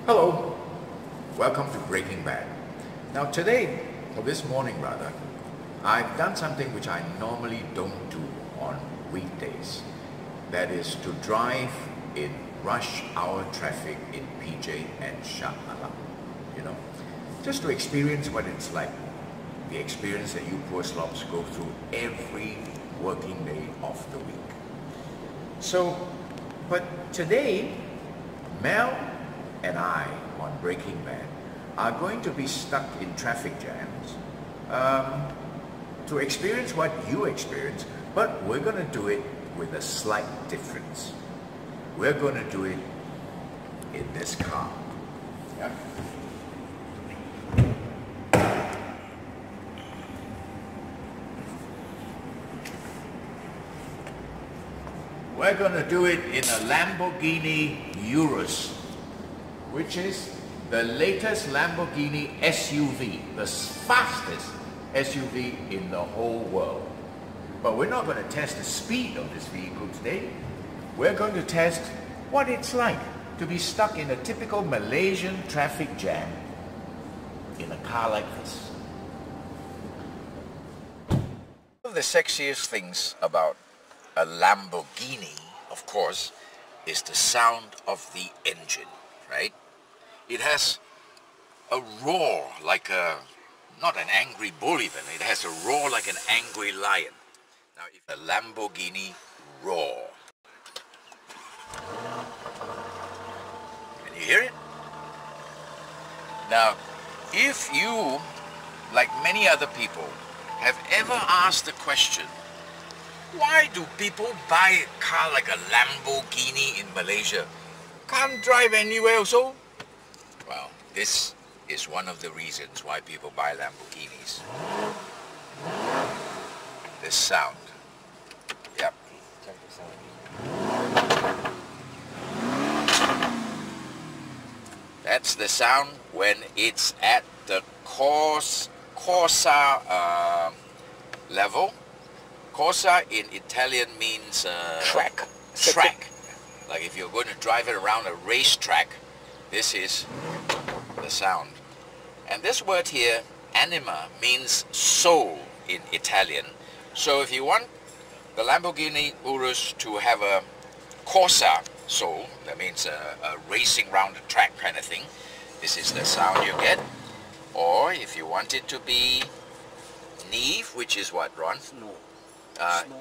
Hello, welcome to Breaking Bad. Now today, or this morning rather, I've done something which I normally don't do on weekdays. That is to drive in rush hour traffic in PJ and Shah Alam. You know, just to experience what it's like. The experience that you poor slobs go through every working day of the week. So, but today, Mel and I on Breaking Bad are going to be stuck in traffic jams to experience what you experience, but we're going to do it with a slight difference. We're going to do it in this car. Yeah? We're going to do it in a Lamborghini Urus, which is the latest Lamborghini SUV, the fastest SUV in the whole world. But we're not going to test the speed of this vehicle today. We're going to test what it's like to be stuck in a typical Malaysian traffic jam in a car like this. One of the sexiest things about a Lamborghini, of course, is the sound of the engine, right? It has a roar like a, not an angry bull even, it has a roar like an angry lion. Now, if a Lamborghini roar, can you hear it? Now, if you, like many other people, have ever asked the question, why do people buy a car like a Lamborghini in Malaysia? Can't drive anywhere also? Well, this is one of the reasons why people buy Lamborghinis. This sound. Yep. That's the sound when it's at the Corsa level. Corsa in Italian means track. Track. Like if you're going to drive it around a racetrack, this is the sound. And this word here, anima, means soul in Italian. So if you want the Lamborghini Urus to have a Corsa soul, that means a racing round the track kind of thing, this is the sound you get. Or if you want it to be Neve, which is what, Ron?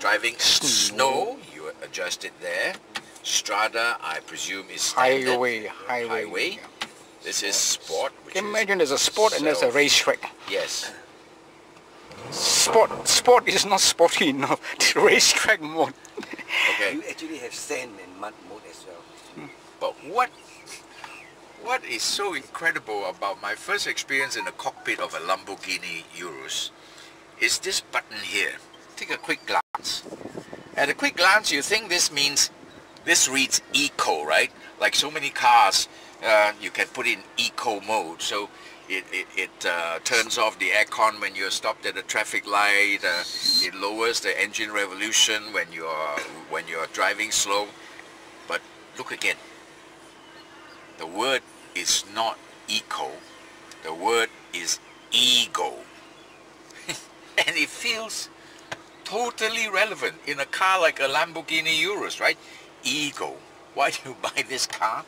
Driving snow, you adjust it there. Strada, I presume, is standard. Highway. This is sport. Which Can you imagine there's a sport and there's a racetrack? Yes. Sport is not sporty enough. The racetrack mode. Okay. You actually have sand and mud mode as well. But what is so incredible about my first experience in the cockpit of a Lamborghini Urus is this button here. Take a quick glance. At a quick glance, you think this means, this reads eco, right? Like so many cars, you can put in eco mode. So it turns off the aircon when you're stopped at a traffic light. It lowers the engine revolution when you're driving slow. But look again. The word is not eco. The word is ego. And it feels totally relevant in a car like a Lamborghini Urus, right? Ego. Why do you buy this car?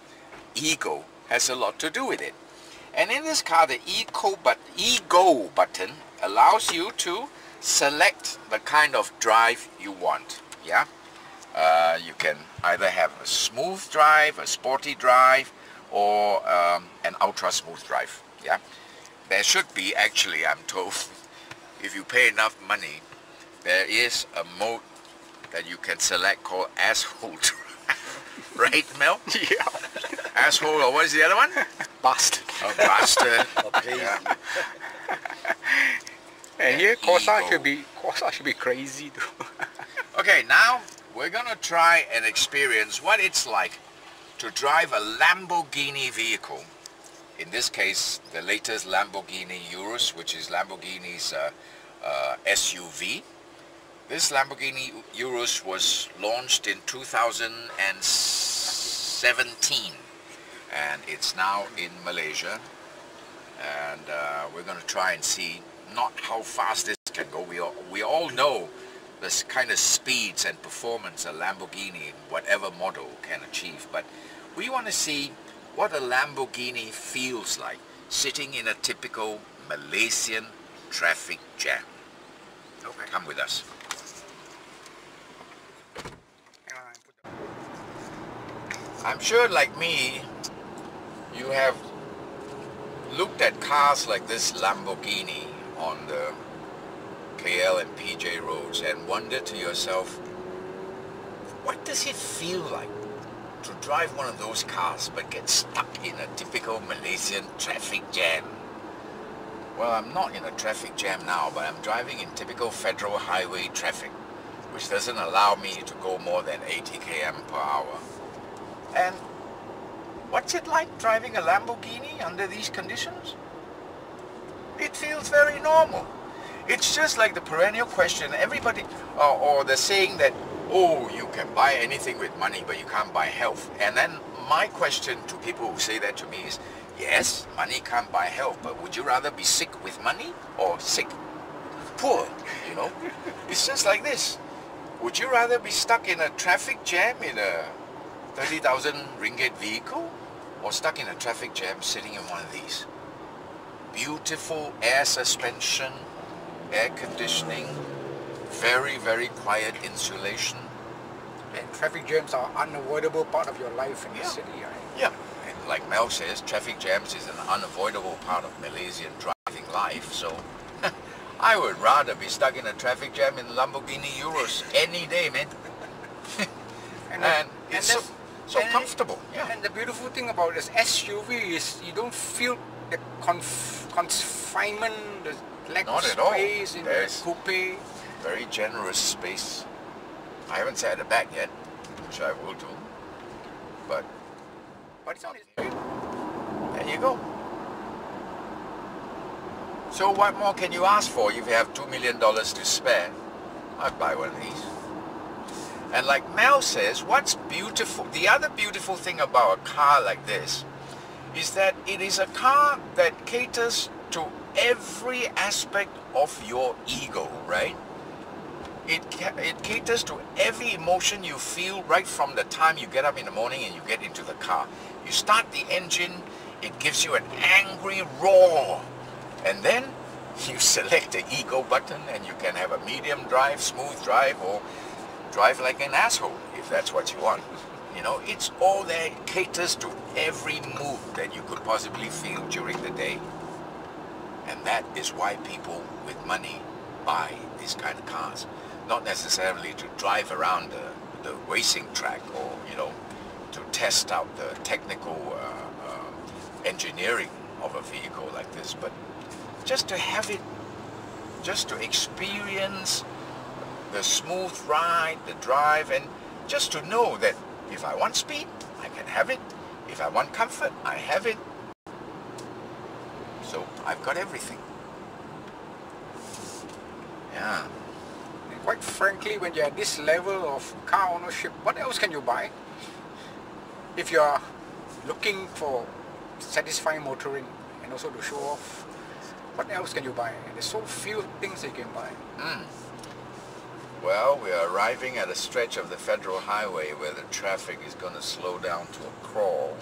Ego has a lot to do with it. And in this car, the ego button allows you to select the kind of drive you want. Yeah? You can either have a smooth drive, a sporty drive, or an ultra smooth drive. Yeah? There should be, actually, I'm told, if you pay enough money, there is a mode that you can select called asshole drive. Right, Mel? Yeah. Asshole, or what is the other one? Bastard. Oh, bastard. Yeah. And here Corsa should be crazy too. Okay, now we're gonna try and experience what it's like to drive a Lamborghini vehicle. In this case, the latest Lamborghini Urus, which is Lamborghini's SUV. This Lamborghini Urus was launched in 2017, and it's now in Malaysia, and we're going to try and see not how fast this can go. We all know this kind of speeds and performance a Lamborghini, whatever model, can achieve, but we want to see what a Lamborghini feels like sitting in a typical Malaysian traffic jam. Okay. Come with us. I'm sure, like me, you have looked at cars like this Lamborghini on the KL and PJ roads and wondered to yourself, what does it feel like to drive one of those cars but get stuck in a typical Malaysian traffic jam? Well, I'm not in a traffic jam now, but I'm driving in typical federal highway traffic, which doesn't allow me to go more than 80 km per hour. And what's it like driving a Lamborghini under these conditions? It feels very normal. It's just like the perennial question, everybody, or the saying that, oh, you can buy anything with money, but you can't buy health. And then my question to people who say that to me is, yes, money can't buy health, but would you rather be sick with money or sick poor, you know? It's just like this. Would you rather be stuck in a traffic jam in a 30,000 ringgit vehicle, or stuck in a traffic jam sitting in one of these? Beautiful air suspension, air conditioning, very, very quiet insulation. And traffic jams are unavoidable part of your life in the city, right? Yeah, and like Mel says, traffic jams is an unavoidable part of Malaysian driving life, so I would rather be stuck in a traffic jam in Lamborghini Urus any day, man. and it's so comfortable. Yeah. And the beautiful thing about this SUV is you don't feel the confinement, the lack of space in the coupe. Very generous space. I haven't sat at the back yet, which I will do. But it's on there you go. So what more can you ask for if you have $2 million to spare? I'd buy one of these. And like Mel says, what's beautiful, the other beautiful thing about a car like this is that it is a car that caters to every aspect of your ego, right? It caters to every emotion you feel right from the time you get up in the morning and you get into the car. You start the engine, it gives you an angry roar. And then you select the ego button and you can have a medium drive, smooth drive, or drive like an asshole if that's what you want. You know, it's all there. It caters to every mood that you could possibly feel during the day. And that is why people with money buy these kind of cars. Not necessarily to drive around the racing track, or, you know, to test out the technical engineering of a vehicle like this, but just to have it, just to experience the smooth ride, the drive, and just to know that if I want speed, I can have it. If I want comfort, I have it. So I've got everything. Yeah. And quite frankly, when you're at this level of car ownership, what else can you buy? If you're looking for satisfying motoring and also to show off, what else can you buy? There's so few things you can buy. Well, we are arriving at a stretch of the federal highway where the traffic is going to slow down to a crawl.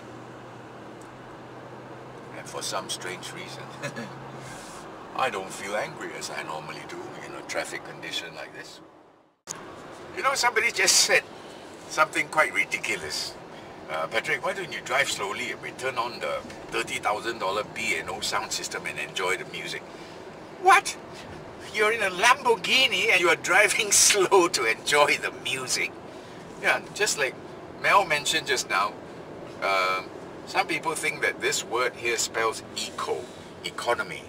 And for some strange reason, I don't feel angry as I normally do in a traffic condition like this. You know, somebody just said something quite ridiculous. Patrick, why don't you drive slowly and we turn on the $30,000 B&O sound system and enjoy the music? What? You're in a Lamborghini and you are driving slow to enjoy the music. Yeah, just like Mel mentioned just now, some people think that this word here spells economy.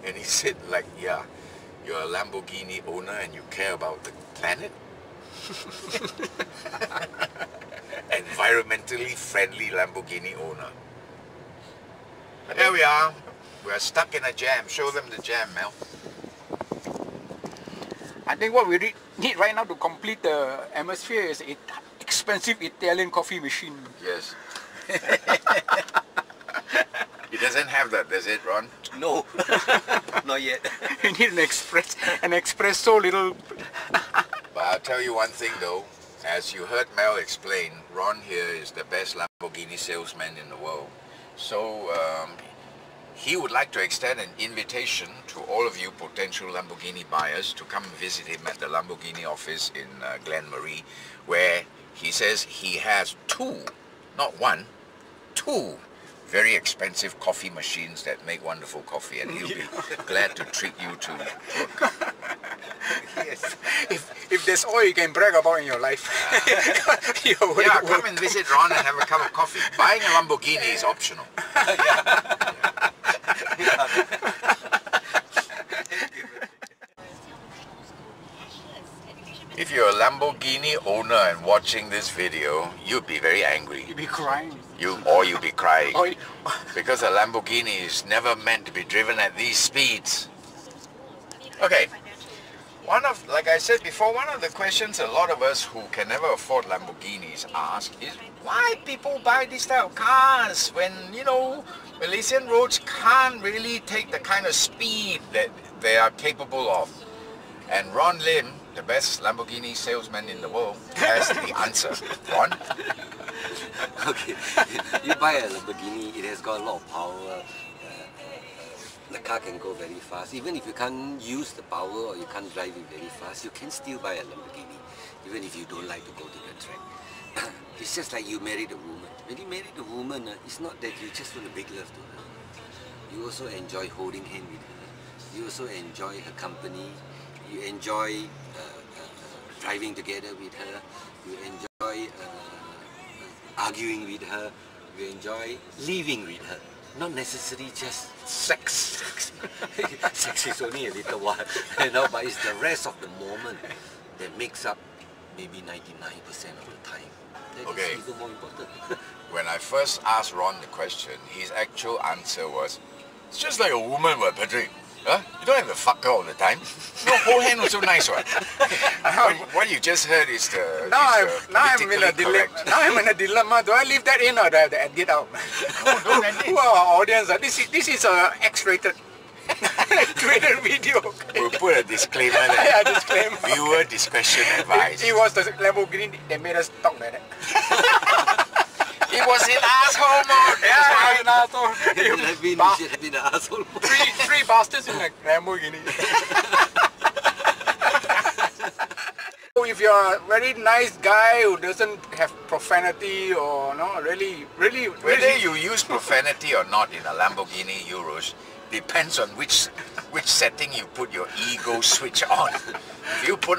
And he said, like, yeah, you're a Lamborghini owner and you care about the planet? Environmentally friendly Lamborghini owner. But there we are. We're stuck in a jam. Show them the jam, Mel. I think what we need right now to complete the atmosphere is an expensive Italian coffee machine. Yes. does it, Ron? No, not yet. You need an espresso little... But I'll tell you one thing though, as you heard Mel explain, Ron here is the best Lamborghini salesman in the world. So he would like to extend an invitation to all of you potential Lamborghini buyers to come and visit him at the Lamborghini office in Glen Marie, where he says he has two, not one, two very expensive coffee machines that make wonderful coffee, and he'll be glad to treat you to Yes. If there's all you can brag about in your life. yeah, come and visit Ron and have a cup of coffee. Buying a Lamborghini is optional. If you're a Lamborghini owner and watching this video, you'd be very angry. You'd be crying. You'd be crying. Or, Because a Lamborghini is never meant to be driven at these speeds. Okay. Like I said before, one of the questions a lot of us who can never afford Lamborghinis ask is why people buy these type of cars when, you know, Malaysian roads can't really take the kind of speed that they are capable of. And Ron Lim, the best Lamborghini salesman in the world, has the answer. Ron? Okay, you buy a Lamborghini, it has got a lot of power. The car can go very fast. Even if you can't use the power or you can't drive it very fast, you can still buy a Lamborghini, even if you don't like to go to the track. It's just like you married a woman. When you married a woman, it's not that you just want to make love to her. You also enjoy holding hands with her. You also enjoy her company. You enjoy driving together with her. You enjoy arguing with her. You enjoy living with her. Not necessarily just sex. Sex is only a little while, you know, but it's the rest of the moment that makes up maybe 99% of the time. That Okay. is even more important. When I first asked Ron the question, his actual answer was, it's just like a woman, what, Patrick? Huh? You don't have to fuck her all the time. No, whole hand also nice, what? What you just heard is the now I'm in a politically dilemma. Now I'm in a dilemma. Do I leave that in or do I have to edit it out? No, don't edit. Who are our audience? This is a X-rated video. We'll put a disclaimer Yeah, that disclaimer. viewer discretion advised. It was the Lamborghini that made us talk like that. It was in asshole mode. Yeah, an asshole. You should have been an asshole. Three bastards in a Lamborghini. So if you're a very nice guy who doesn't have profanity or no, really Whether you use profanity or not in a Lamborghini Urus depends on which setting you put your ego switch on. If you put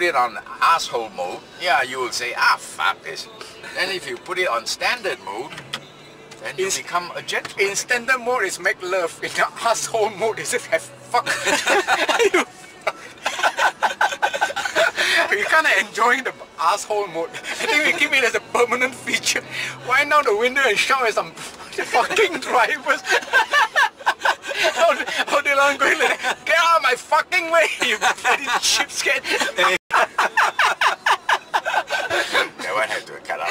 it on asshole mode, yeah, you will say, ah, fuck this. Then if you put it on standard mode, then you become a gentleman. in standard mode is make love. In the asshole mode is have fuck. You kind of enjoying the asshole mode. I think we keep it as a permanent feature. Wind down the window and shout at some fucking drivers. How they long going like that? Get out of my fucking way, you bloody cheapskate. That one had to cut out.